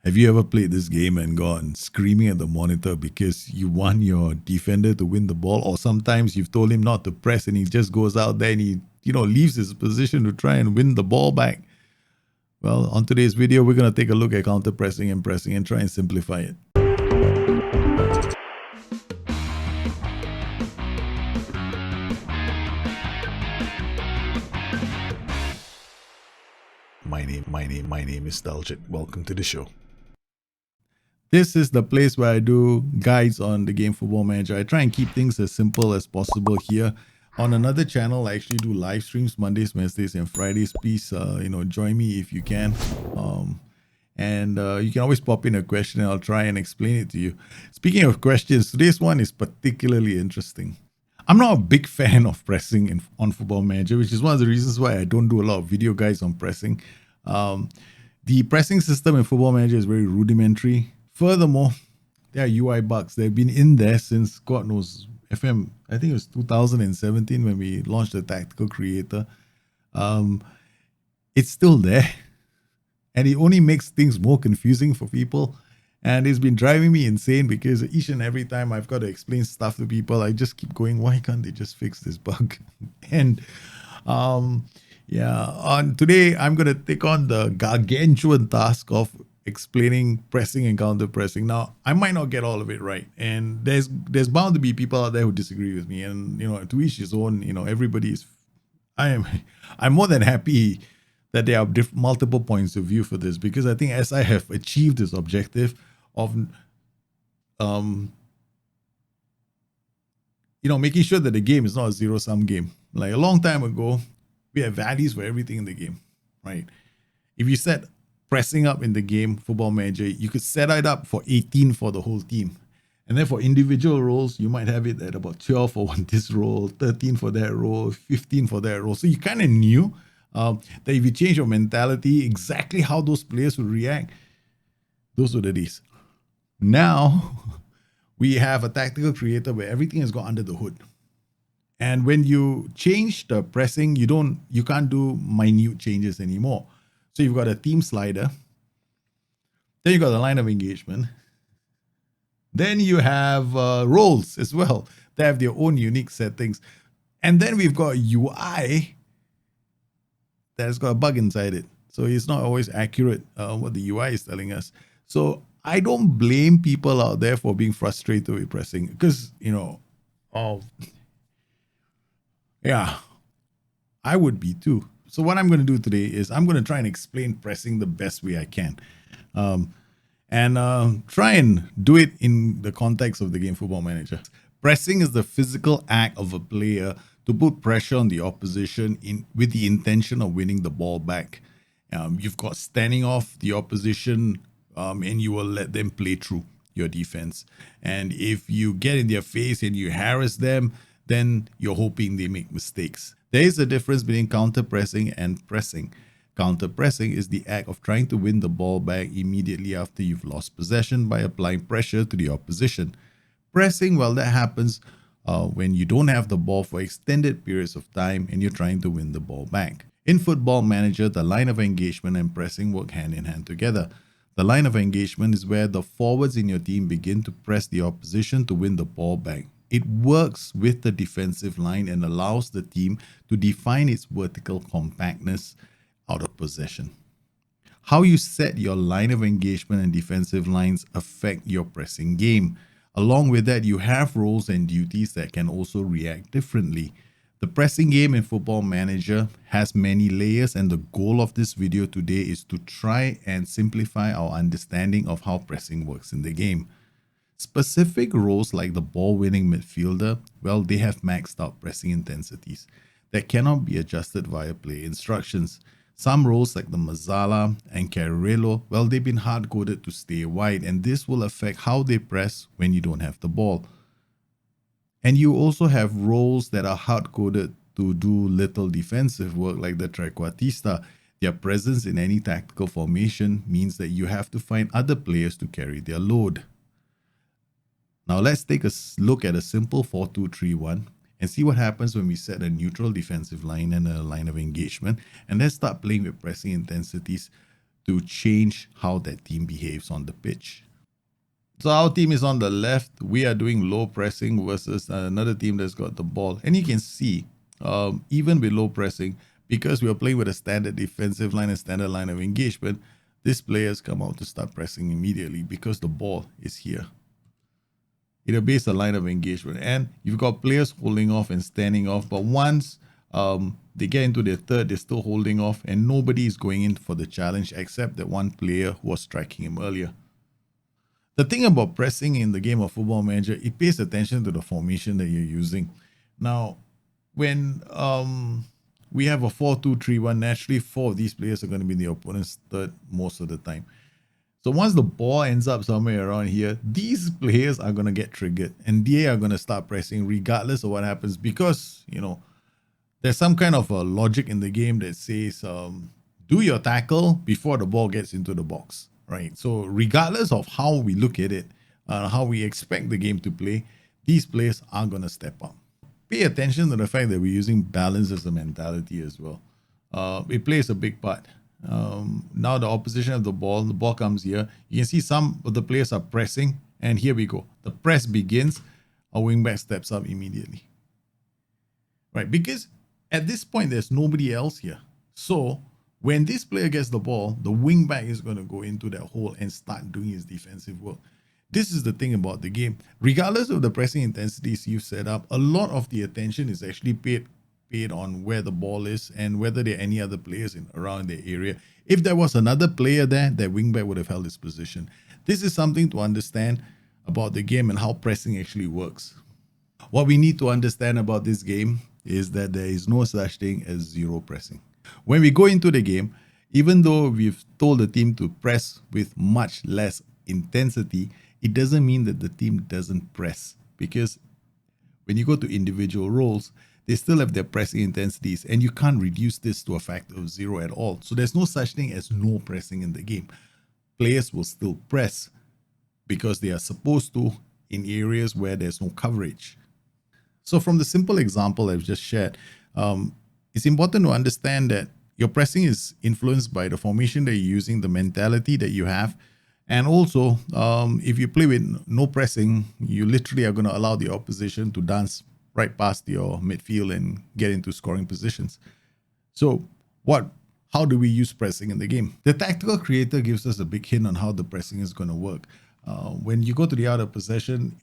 Have you ever played this game and gone screaming at the monitor because you want your defender to win the ball? Or sometimes you've told him not to press and he just goes out there and he, leaves his position to try and win the ball back. Well, on today's video, we're going to take a look at counter pressing and pressing and try and simplify it. My name is Daljit. Welcome to the show. This is the place where I do guides on the game Football Manager. I try and keep things as simple as possible here. On another channel, I actually do live streams Mondays, Wednesdays, and Fridays. Please, join me if you can. You can always pop in a question and I'll try and explain it to you. Speaking of questions, today's one is particularly interesting. I'm not a big fan of pressing on Football Manager, which is one of the reasons why I don't do a lot of video guides on pressing. The pressing system in Football Manager is very rudimentary. Furthermore, there are UI bugs. They've been in there since, God knows, I think it was 2017 when we launched the Tactical Creator. It's still there. And it only makes things more confusing for people. And it's been driving me insane because each and every time I've got to explain stuff to people, I just keep going, why can't they just fix this bug? And today I'm going to take on the gargantuan task of explaining pressing and counter pressing. Now, I might not get all of it right, and there's bound to be people out there who disagree with me, and to each his own. I'm more than happy that there are multiple points of view for this, because I think as I have achieved this objective of making sure that the game is not a zero-sum game. Like a long time ago, we had values for everything in the game, right? If you set pressing up in the game, Football Manager, you could set it up for 18 for the whole team. And then for individual roles, you might have it at about 12 for this role, 13 for that role, 15 for that role. So you kind of knew that if you change your mentality, exactly how those players would react. Those were the days. Now, we have a Tactical Creator where everything has gone under the hood. And when you change the pressing, you can't do minute changes anymore. So you've got a team slider, then you've got a line of engagement, then you have roles as well. They have their own unique settings. And then we've got a UI that's got a bug inside it. So it's not always accurate what the UI is telling us. So I don't blame people out there for being frustrated with pressing, because, I would be too. So what I'm going to do today is I'm going to try and explain pressing the best way I can. Try and do it in the context of the game Football Manager. Pressing is the physical act of a player to put pressure on the opposition with the intention of winning the ball back. You've got standing off the opposition and you will let them play through your defense. And if you get in their face and you harass them, then you're hoping they make mistakes. There is a difference between counter-pressing and pressing. Counter-pressing is the act of trying to win the ball back immediately after you've lost possession by applying pressure to the opposition. Pressing, well, that happens when you don't have the ball for extended periods of time and you're trying to win the ball back. In Football Manager, the line of engagement and pressing work hand in hand together. The line of engagement is where the forwards in your team begin to press the opposition to win the ball back. It works with the defensive line and allows the team to define its vertical compactness out of possession. How you set your line of engagement and defensive lines affect your pressing game. Along with that, you have roles and duties that can also react differently. The pressing game in Football Manager has many layers, and the goal of this video today is to try and simplify our understanding of how pressing works in the game. Specific roles like the ball-winning midfielder, well, they have maxed out pressing intensities that cannot be adjusted via play instructions. Some roles like the Mazzala and Carrillo, well, they've been hard-coded to stay wide, and this will affect how they press when you don't have the ball. And you also have roles that are hard-coded to do little defensive work like the trequartista. Their presence in any tactical formation means that you have to find other players to carry their load. Now let's take a look at a simple 4-2-3-1 and see what happens when we set a neutral defensive line and a line of engagement. And let's start playing with pressing intensities to change how that team behaves on the pitch. So our team is on the left. We are doing low pressing versus another team that's got the ball. And you can see, even with low pressing, because we are playing with a standard defensive line and standard line of engagement, these players come out to start pressing immediately because the ball is here. It obeys a line of engagement. And you've got players holding off and standing off. But once they get into their third, they're still holding off. And nobody is going in for the challenge except that one player who was striking him earlier. The thing about pressing in the game of Football Manager, it pays attention to the formation that you're using. Now, when we have a 4-2-3-1, naturally 4 of these players are going to be in the opponent's third most of the time. So once the ball ends up somewhere around here, these players are going to get triggered and they are going to start pressing regardless of what happens, because, there's some kind of a logic in the game that says do your tackle before the ball gets into the box. Right. So regardless of how we look at it, how we expect the game to play, these players are going to step up. Pay attention to the fact that we're using balance as a mentality as well. It plays a big part. Now the opposition of the ball comes here. You can see some of the players are pressing, and here we go. The press begins. Our wingback steps up immediately. Right. Because at this point, there's nobody else here. So when this player gets the ball, the wingback is going to go into that hole and start doing his defensive work. This is the thing about the game. Regardless of the pressing intensities you've set up, a lot of the attention is actually paid on where the ball is and whether there are any other players around the area. If there was another player there, that wingback would have held his position. This is something to understand about the game and how pressing actually works. What we need to understand about this game is that there is no such thing as zero pressing. When we go into the game, even though we've told the team to press with much less intensity, it doesn't mean that the team doesn't press, because when you go to individual roles, they still have their pressing intensities, and you can't reduce this to a factor of 0 at all. So there's no such thing as no pressing in the game. Players will still press because they are supposed to in areas where there's no coverage. So from the simple example I've just shared, it's important to understand that your pressing is influenced by the formation that you're using, the mentality that you have. And also, if you play with no pressing, you literally are going to allow the opposition to dance right past your midfield and get into scoring positions. So how do we use pressing in the game? The tactical creator gives us a big hint on how the pressing is going to work. When you go to the out of possession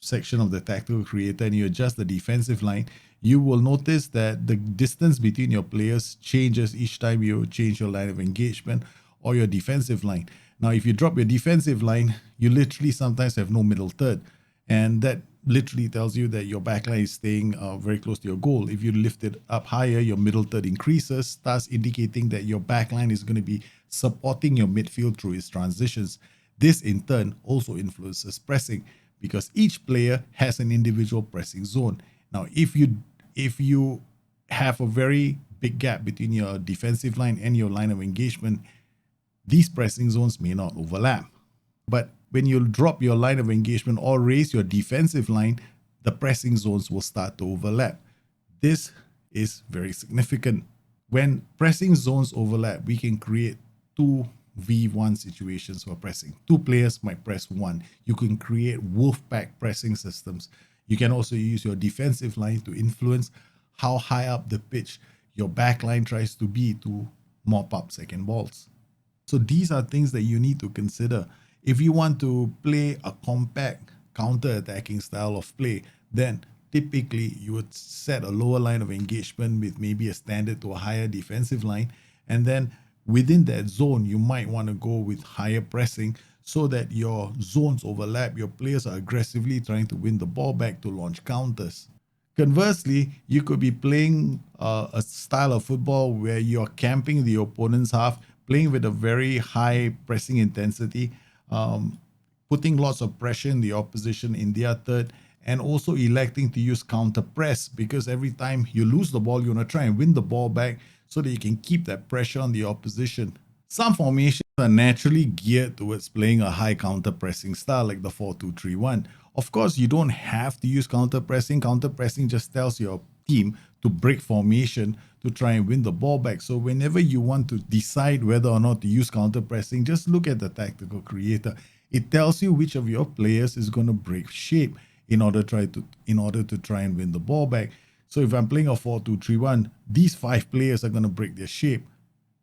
section of the tactical creator and you adjust the defensive line, you will notice that the distance between your players changes each time you change your line of engagement or your defensive line. Now, if you drop your defensive line, you literally sometimes have no middle third. And that literally tells you that your backline is staying very close to your goal. If you lift it up higher, your middle third increases, thus indicating that your backline is going to be supporting your midfield through its transitions. This in turn also influences pressing, because each player has an individual pressing zone. Now, if you have a very big gap between your defensive line and your line of engagement, these pressing zones may not overlap. But when you drop your line of engagement or raise your defensive line, the pressing zones will start to overlap. This is very significant. When pressing zones overlap, we can create 2v1 situations for pressing. 2 players might press 1. You can create wolf pack pressing systems. You can also use your defensive line to influence how high up the pitch your back line tries to be to mop up second balls. So these are things that you need to consider. If you want to play a compact counter-attacking style of play, then typically you would set a lower line of engagement with maybe a standard to a higher defensive line. And then within that zone, you might want to go with higher pressing so that your zones overlap. Your players are aggressively trying to win the ball back to launch counters. Conversely, you could be playing a style of football where you're camping the opponent's half, playing with a very high pressing intensity, putting lots of pressure in the opposition in their third, and also electing to use counter press, because every time you lose the ball, you want to try and win the ball back so that you can keep that pressure on the opposition. Some formations are naturally geared towards playing a high counter pressing style like the 4-2-3-1. Of course, you don't have to use counter pressing. Counter pressing just tells your team to break formation to try and win the ball back. So whenever you want to decide whether or not to use counter pressing, just look at the tactical creator. It tells you which of your players is going to break shape in order to try and win the ball back. So if I'm playing a 4-2-3-1, these 5 players are going to break their shape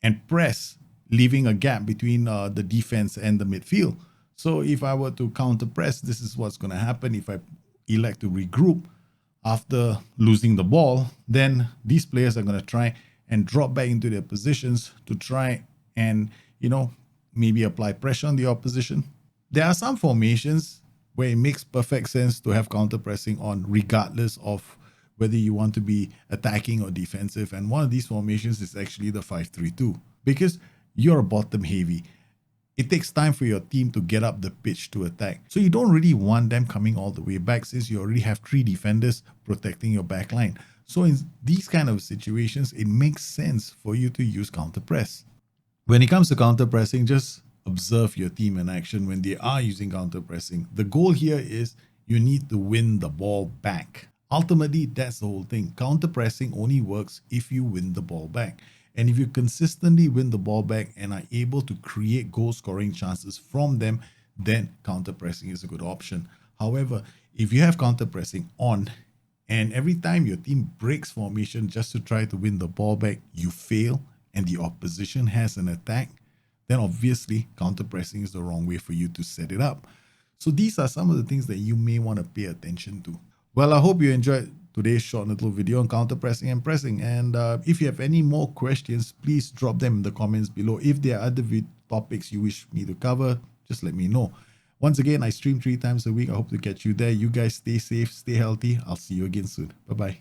and press, leaving a gap between the defense and the midfield. So if I were to counter press, this is what's going to happen. If I elect to regroup after losing the ball, then these players are going to try and drop back into their positions to try and, maybe apply pressure on the opposition. There are some formations where it makes perfect sense to have counter pressing on, regardless of whether you want to be attacking or defensive. And one of these formations is actually the 5-3-2, because you're bottom heavy. It takes time for your team to get up the pitch to attack. So you don't really want them coming all the way back, since you already have 3 defenders protecting your back line. So in these kind of situations, it makes sense for you to use counter press. When it comes to counter pressing, just observe your team in action when they are using counter pressing. The goal here is you need to win the ball back. Ultimately, that's the whole thing. Counter pressing only works if you win the ball back. And if you consistently win the ball back and are able to create goal scoring chances from them, then counter pressing is a good option. However, if you have counter pressing on and every time your team breaks formation just to try to win the ball back, you fail and the opposition has an attack, then obviously counter pressing is the wrong way for you to set it up. So these are some of the things that you may want to pay attention to. Well, I hope you enjoyed today's short little video on counter pressing and pressing. And if you have any more questions, please drop them in the comments below. If there are other topics you wish me to cover, just let me know. Once again, I stream 3 times a week. I hope to catch you there. You guys stay safe, stay healthy. I'll see you again soon. Bye-bye.